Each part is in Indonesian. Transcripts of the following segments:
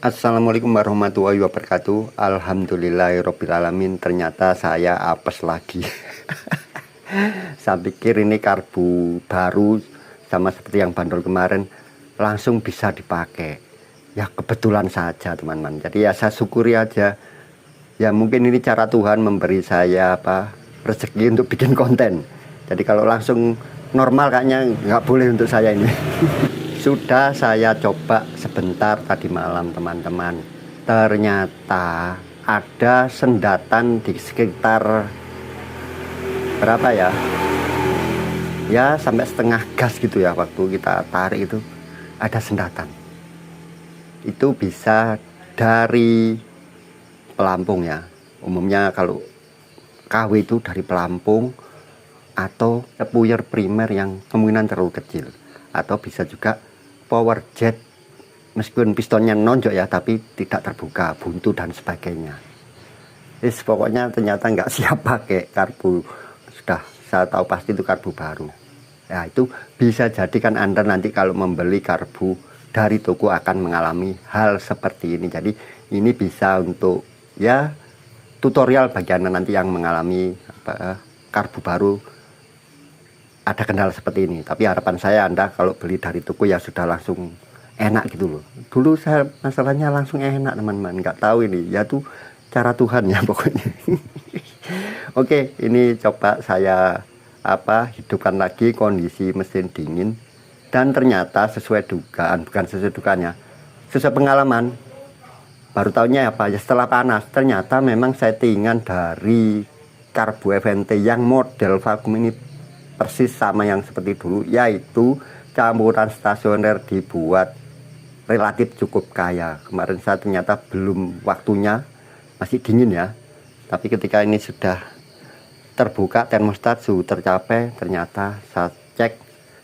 Assalamualaikum warahmatullahi wabarakatuh. Alhamdulillahirrabbilalamin. Ternyata saya apes lagi. Saya pikir ini karbu baru sama seperti yang bandrol kemarin langsung bisa dipakai. Ya kebetulan saja teman-teman. Jadi ya saya syukuri aja. Ya mungkin ini cara Tuhan memberi saya rezeki untuk bikin konten. Jadi kalau langsung normal kayaknya nggak boleh untuk saya ini. Sudah saya coba sebentar tadi malam teman-teman. Ternyata ada sendatan di sekitar berapa ya? Ya sampai setengah gas gitu ya, waktu kita tarik itu ada sendatan. Itu bisa dari pelampung ya. Umumnya kalau KW itu dari pelampung atau sepuyer primer yang kemungkinan terlalu kecil, atau bisa juga power jet meskipun pistonnya nonjok ya, tapi tidak terbuka, buntu dan sebagainya. Pokoknya ternyata nggak siap pakai karbu. Sudah saya tahu pasti itu karbu baru. Ya itu bisa jadikan Anda nanti kalau membeli karbu dari toko akan mengalami hal seperti ini. Jadi ini bisa untuk ya tutorial bagi Anda nanti yang mengalami karbu baru ada kendala seperti ini. Tapi harapan saya Anda kalau beli dari toko ya sudah langsung enak gitu loh. Dulu saya masalahnya langsung enak teman-teman, nggak tahu ini ya tuh cara Tuhan ya pokoknya. Oke, ini coba saya hidupkan lagi kondisi mesin dingin, dan ternyata sesuai dugaan, bukan sesuai dugaannya, sesuai pengalaman. Baru tahunya ya setelah panas ternyata memang settingan dari karbu FNT yang model vakum ini persis sama yang seperti dulu, yaitu campuran stasioner dibuat relatif cukup kaya. Kemarin saya ternyata belum waktunya, masih dingin ya, tapi ketika ini sudah terbuka termostat suhu tercapai, ternyata saya cek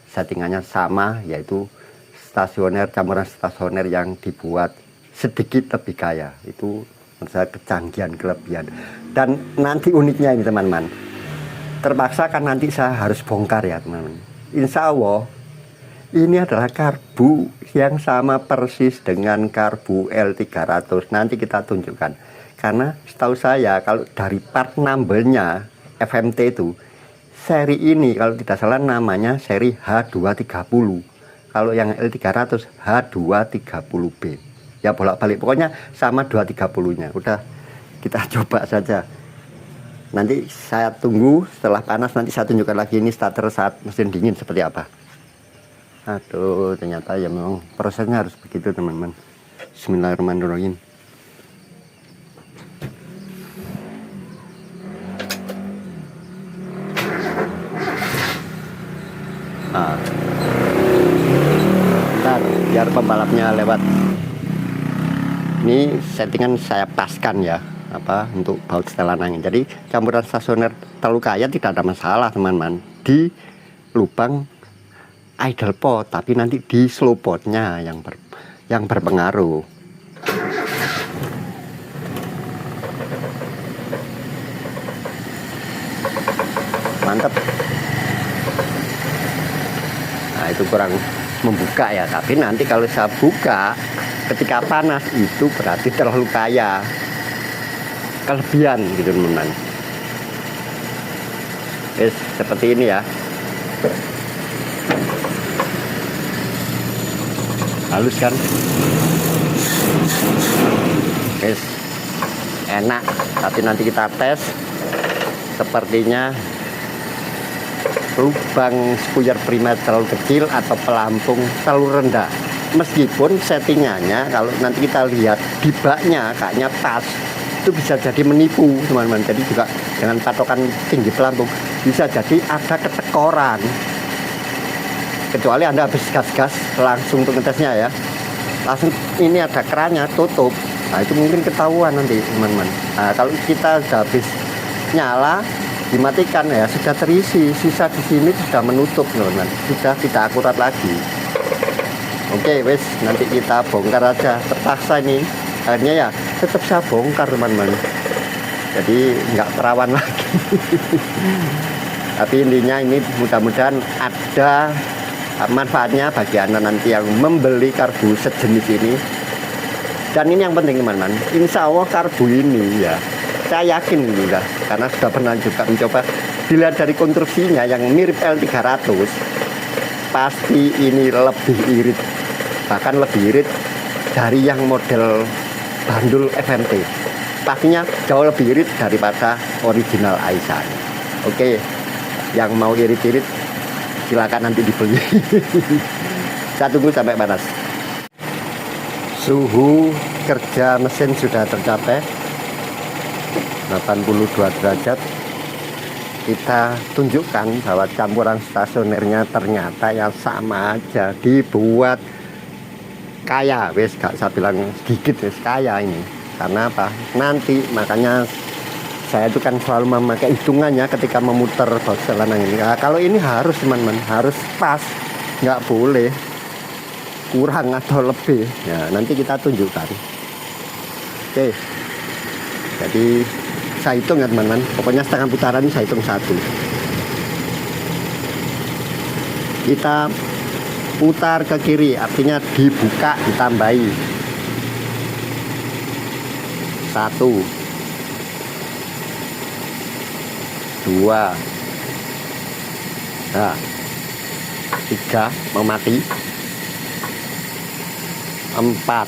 settingannya sama, yaitu stasioner, campuran stasioner yang dibuat sedikit lebih kaya. Itu menurut saya kecanggihan, kelebihan. Dan nanti uniknya ini teman-teman, terpaksa kan nanti saya harus bongkar ya teman-teman. Insya Allah ini adalah karbu yang sama persis dengan karbu L300. Nanti kita tunjukkan. Karena setahu saya kalau dari part numbernya FMT itu, seri ini kalau tidak salah namanya seri H230. Kalau yang L300 H230B. Ya bolak-balik, pokoknya sama 230-nya. Udah kita coba saja. Nanti saya tunggu setelah panas, nanti saya tunjukkan lagi ini starter saat mesin dingin seperti apa. Aduh, ternyata ya memang prosesnya harus begitu teman-teman. Bismillahirrahmanirrahim. Bentar, biar pembalapnya lewat. Ini settingan saya paskan ya, untuk baut setelan angin. Jadi campuran stasioner terlalu kaya tidak ada masalah teman-teman di lubang idle pot, tapi nanti di slow potnya yang berpengaruh. Mantap. Nah itu kurang membuka ya, tapi nanti kalau saya buka ketika panas itu berarti terlalu kaya, kelebihan gitu teman-teman. Seperti ini ya, halus kan, enak. Tapi nanti kita tes, sepertinya lubang spuyer primer terlalu kecil atau pelampung terlalu rendah. Meskipun settingannya kalau nanti kita lihat di baknya kayaknya pas, itu bisa jadi menipu teman-teman. Jadi juga dengan patokan tinggi pelampung bisa jadi ada ketekoran, kecuali Anda habis gas-gas langsung untuk ngetesnya ya, langsung ini ada kerannya tutup. Nah itu mungkin ketahuan nanti teman-teman. Nah kalau kita sudah habis nyala dimatikan ya, sudah terisi, sisa di sini sudah menutup teman-teman, sudah tidak akurat lagi. Oke wes, nanti kita bongkar aja. Terpaksa ini akhirnya ya tetap saya bongkar teman-teman, jadi nggak perawan lagi. Tapi intinya ini mudah-mudahan ada manfaatnya bagi Anda nanti yang membeli karbu sejenis ini. Dan ini yang penting teman-teman, insya Allah karbu ini ya saya yakin juga karena sudah pernah juga mencoba. Dilihat dari konstruksinya yang mirip L300, pasti ini lebih irit, bahkan lebih irit dari yang model bandul FMT. Pastinya jauh lebih irit daripada original Aisan. Oke, yang mau irit-irit silakan nanti dibeli. Saya tunggu sampai panas. Suhu kerja mesin sudah tercapai 82 derajat. Kita tunjukkan bahwa campuran stasionernya ternyata yang sama aja, dibuat kaya, wes gak saya bilang sedikit, wes kaya ini. Karena apa? Nanti makanya saya itu kan selalu memakai hitungannya ketika memutar box selanang ini. Nah, kalau ini harus teman-teman, harus pas, nggak boleh kurang atau lebih. Ya, nanti kita tunjukkan. Oke, jadi saya hitung ya teman-teman, pokoknya setengah putaran ini saya hitung 1. Kita putar ke kiri, artinya dibuka, ditambahi 1, 2, nah 3 mau mati, 4,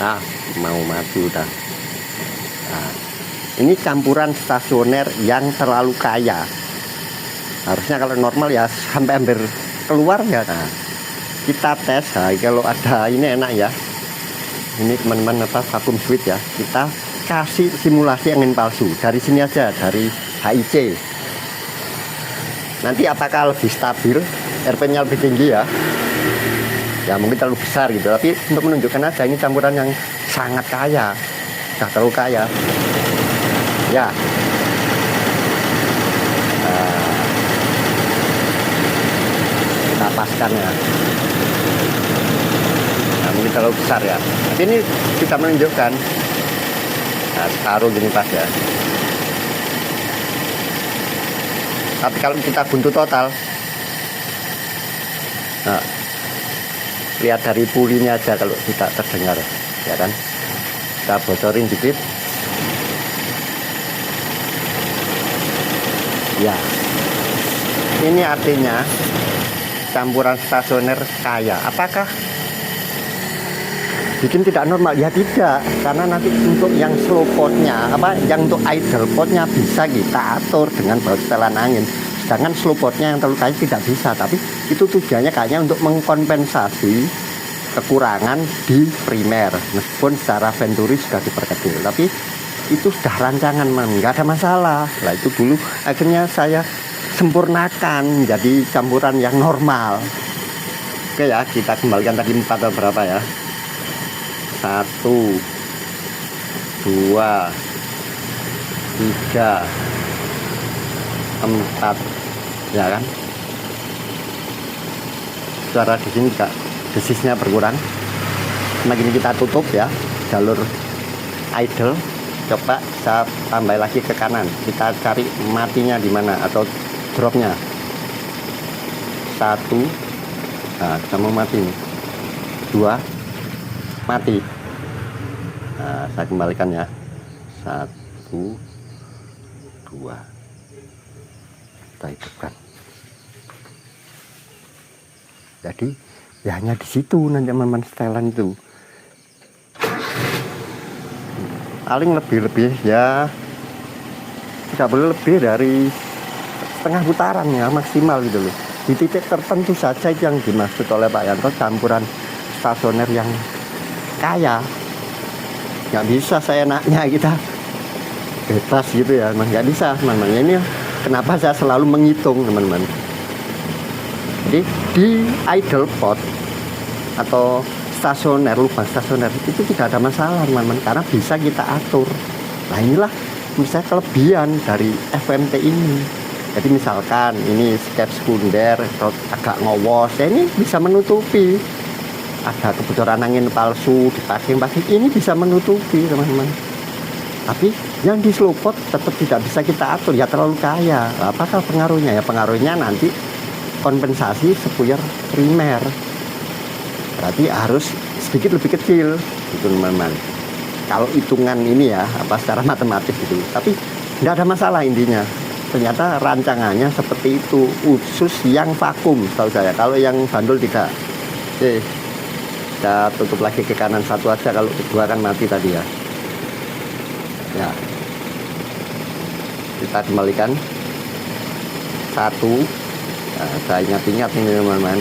nah mau mati udah. Nah, ini campuran stasioner yang terlalu kaya. Harusnya kalau normal ya sampai hampir keluar ya. Nah, kita tes. Nah, kalau ada ini enak ya. Ini teman-teman apa vacuum switch ya. Kita kasih simulasi angin palsu dari sini aja, dari HIC. Nanti apakah lebih stabil, RP-nya lebih tinggi ya? Ya mungkin terlalu besar gitu. Tapi untuk menunjukkan aja ini campuran yang sangat kaya, sudah terlalu kaya. Ya, kita paskan ya. Nah, mungkin terlalu besar ya. Tapi ini bisa menunjukkan. Nah, separuh gini pas ya. Tapi kalau kita buntu total, nah, lihat dari pulinya aja kalau tidak terdengar, ya kan? Kita bocorin dikit. Ya, ini artinya campuran stasioner kaya. Apakah bikin tidak normal? Ya tidak, karena nanti untuk yang slow potnya, yang untuk idle potnya bisa kita atur dengan baut setelan angin. Sedangkan slow potnya yang terlalu kaya tidak bisa. Tapi itu tujuannya kayaknya untuk mengkompensasi kekurangan di primer. Meskipun secara venturi sudah diperkecil, tapi itu sudah rancangan, nggak ada masalah. Lah itu dulu akhirnya saya sempurnakan jadi campuran yang normal. Oke ya, kita kembalikan tadi 4 atau berapa ya. 1, 2, 3, 4, ya kan? Suara di sini juga desisnya berkurang. Semakin kita tutup ya jalur idle. Coba saya tambah lagi ke kanan, kita cari matinya di mana atau dropnya. 1, nah kita mau mati nih. 2, mati. Nah, saya kembalikan ya. 1, 2, kita hidupkan. Jadi ya hanya di situ nanti teman-teman setelan itu. Paling lebih ya tidak boleh lebih dari setengah putaran ya maksimal gitu loh. Di titik tertentu saja yang dimaksud oleh Pak Yanto campuran stasioner yang kaya. Nggak bisa seenaknya kita bebas gitu ya, nggak bisa teman-teman. Ini kenapa saya selalu menghitung teman-teman. Jadi di idle pot atau stasioner, lubang stasioner itu tidak ada masalah teman-teman, karena bisa kita atur. Nah inilah misalnya kelebihan dari FMT ini. Jadi misalkan ini skep sekunder atau agak ngowos ya, ini bisa menutupi. Ada kebocoran angin palsu di packing ini bisa menutupi teman-teman. Tapi yang di slow pot tetap tidak bisa kita atur ya, terlalu kaya. Apakah pengaruhnya? Ya pengaruhnya nanti kompensasi spuyer primer. Berarti harus sedikit lebih kecil gitu teman-teman. Kalau hitungan ini ya secara matematis gitu, tapi nggak ada masalah. Intinya ternyata rancangannya seperti itu, khusus yang vakum tahu saya. Kalau yang bandul tidak. Oke, kita tutup lagi ke kanan satu aja, kalau kedua kan mati tadi ya. Ya, kita kembalikan satu. Nah, saya ingat-ingat ini teman-teman,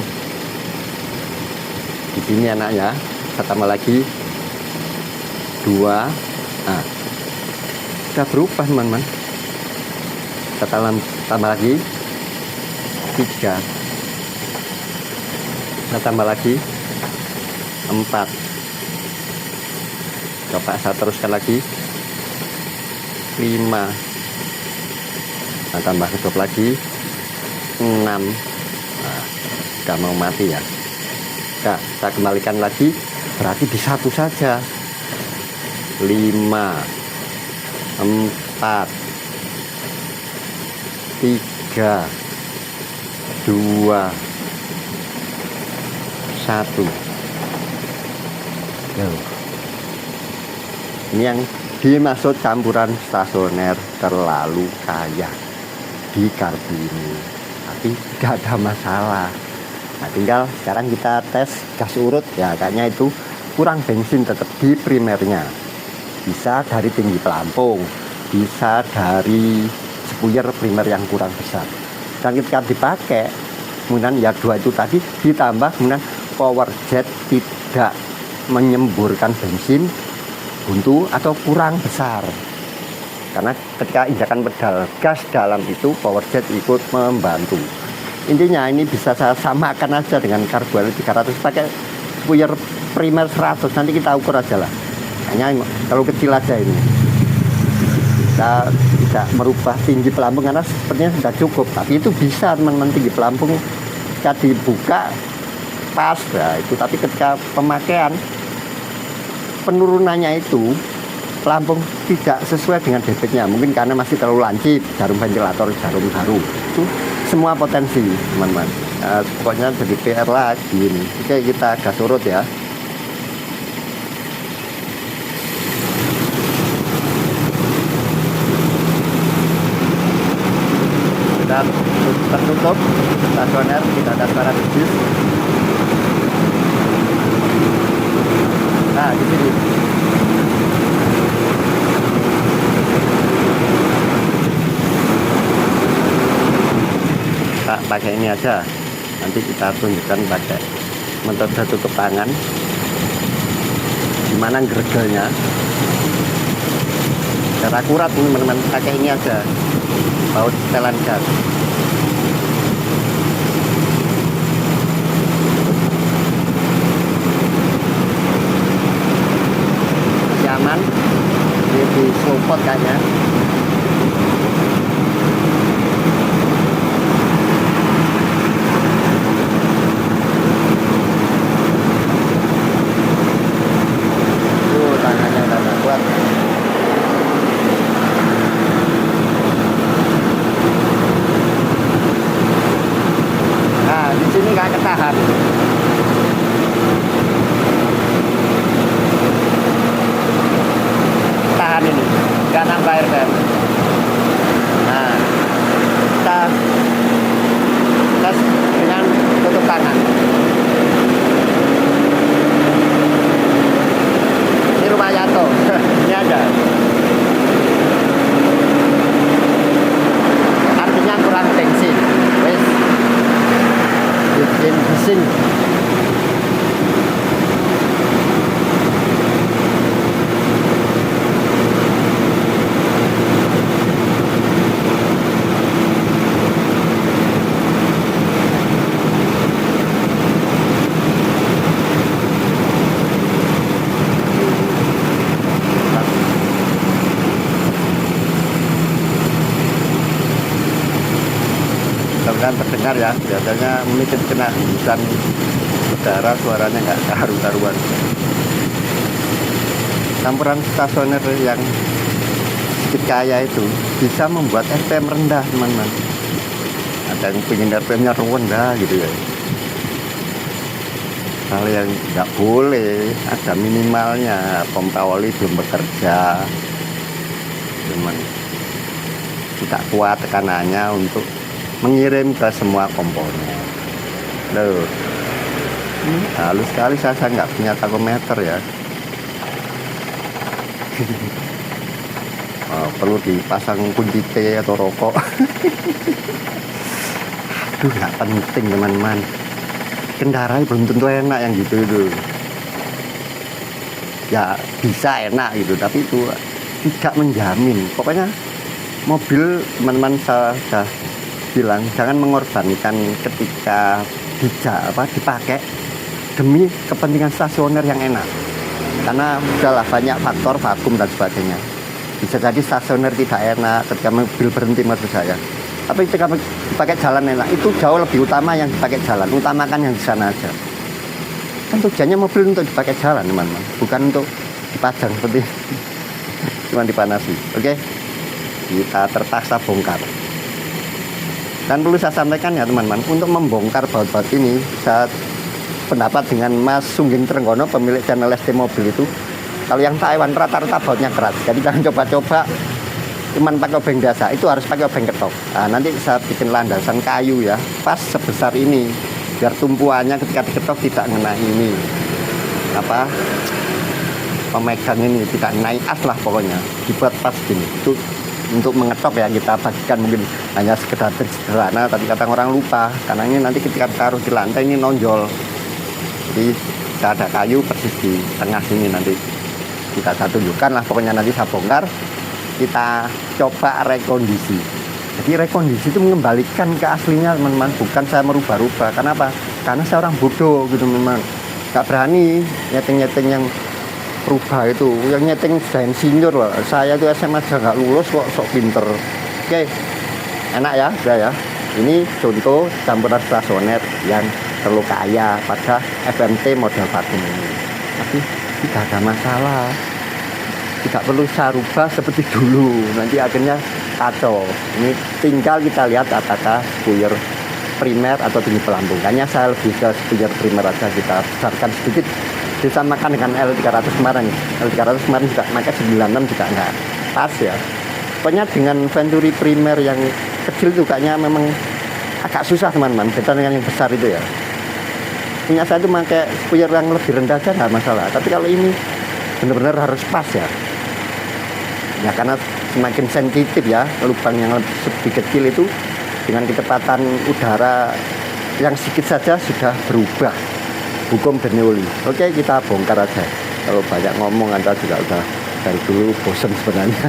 di sini anaknya. Kita tambah lagi dua. Nah, sudah berubah teman-teman. Kita tambah lagi tiga. Kita tambah lagi empat. Coba saya teruskan lagi lima. Nah, tambah kedua lagi 6. Nah, udah mau mati ya. Nah, kita kembalikan lagi, berarti di satu saja. 5 4 3 2 1. Ini yang dimaksud campuran stasioner terlalu kaya di karbu ini, tapi gak ada masalah. Nah, tinggal sekarang kita tes gas urut ya, kayaknya itu kurang bensin tetap di primernya. Bisa dari tinggi pelampung, bisa dari spuyer primer yang kurang besar. Dan ketika dipakai, kemudian ya dua itu tadi ditambah, kemudian power jet tidak menyemburkan bensin buntu atau kurang besar. Karena ketika injakan pedal gas dalam itu, power jet ikut membantu. Intinya ini bisa saya samakan aja dengan karburan 300 pakai spuyer primer 100. Nanti kita ukur aja lah. Hanya terlalu kecil aja ini. Kita tidak merubah tinggi pelampung karena sepertinya sudah cukup. Tapi itu bisa teman-teman, tinggi pelampung ketika dibuka pas ya itu. Tapi ketika pemakaian penurunannya itu pelampung tidak sesuai dengan debitnya, mungkin karena masih terlalu lancip, jarum ventilator, jarum baru, itu semua potensi teman-teman. Pokoknya jadi PR lagi ini. Oke, kita gas urut ya. Kita tertutup stasioner, tidak ada suara bisnis. Nah, di sini kita pakai ini aja. Nanti kita tunjukkan pakai metode tutup tangan, gimana gregelnya biar akurat ini teman-teman. Pakai ini aja, baut setelan gas. Nyaman di slowpot kayaknya. Tangannya udah kuat. Nah, di sini nggak ketahan. Tahan ini, nggak nambah air kan. Nah, kita tes dengan tutup tangan. Ini rumah Yato. Ini aja. Artinya kurang bensin. Wes bikin bising. Mudah-mudahan terdengar ya. Biasanya mungkin kena hujan udara, suaranya nggak karu-karuan. Campuran stasioner yang sedikit kaya itu bisa membuat RPM rendah teman-teman. Ada yang pengen RPM-nya rendah gitu ya. hal yang tidak boleh, ada minimalnya. Pompa oli belum bekerja, cuman tidak kuat tekanannya untuk mengirim ke semua komponen. Loh, halus sekali, saya nggak punya takometer ya. Oh, perlu dipasang kunci T atau rokok. Aduh, nggak penting teman-teman. Kendaraan belum tentu enak yang gitu itu. Ya bisa enak gitu, tapi itu tidak menjamin. Pokoknya mobil, teman-teman, saya sudah bilang jangan mengorbankan ketika dipakai demi kepentingan stasioner yang enak. Karena udahlah banyak faktor vakum dan sebagainya. Bisa jadi stasioner tidak enak ketika mobil berhenti, maksud saya. Tapi ketika dipakai jalan enak, itu jauh lebih utama yang dipakai jalan. Utamakan yang di sana aja. Kan tujuannya mobil untuk dipakai jalan, teman-teman, bukan untuk dipajang seperti cuma dipanasi. Oke, kita terpaksa bongkar. Dan perlu saya sampaikan ya teman-teman, untuk membongkar baut-baut ini, saya pendapat dengan Mas Sungging Trenggono, pemilik channel ST Mobil itu, kalau yang Taiwan rata-rata bautnya keras. Jadi jangan coba-coba cuman pakai obeng biasa, itu harus pakai obeng ketok. Nah, nanti saya bikin landasan kayu ya, pas sebesar ini, biar tumpuannya ketika diketok tidak mengenai ini pemegang ini, tidak naik as lah pokoknya, dibuat pas gini. Itu untuk mengetok ya, kita bagikan mungkin hanya sekedar sederhana, tapi kadang orang lupa karena ini nanti ketika taruh di lantai ini nonjol. Jadi kita ada kayu persis di tengah sini, nanti kita tunjukkan lah pokoknya. Nanti saya bongkar, kita coba rekondisi. Jadi rekondisi itu mengembalikan ke aslinya, teman-teman, bukan saya merubah-rubah. Kenapa? Karena saya orang bodoh gitu, teman-teman, gak berani nyeting-nyeting yang rubah itu. Yang nyeting sudah insinyur loh, saya itu SMA aja gak lulus kok sok pinter. Oke, enak ya, udah ya. Ini contoh campuran stasioner yang terlalu kaya pada FMT model vakum ini. Tapi tidak ada masalah, tidak perlu saya rubah seperti dulu, nanti akhirnya kacau. Ini tinggal kita lihat apakah spuyer primer atau tinggi pelampung. Kayaknya saya lebih ke spuyer primer aja, kita besarkan sedikit, disamakan dengan L300 kemarin. L300 kemarin juga pakai 96 juga enggak pas ya. Pokoknya dengan Venturi primer yang kecil itu kayaknya memang agak susah, teman-teman, beda dengan yang besar itu ya. Punya saya itu pakai spuyer yang lebih rendah aja nggak masalah, tapi kalau ini benar-benar harus pas ya. Ya karena semakin sensitif ya, lubang yang lebih kecil itu dengan kecepatan udara yang sedikit saja sudah berubah hukum Bernoulli. Oke, kita bongkar aja. Kalau banyak ngomong Anda juga udah dari dulu bosen sebenarnya.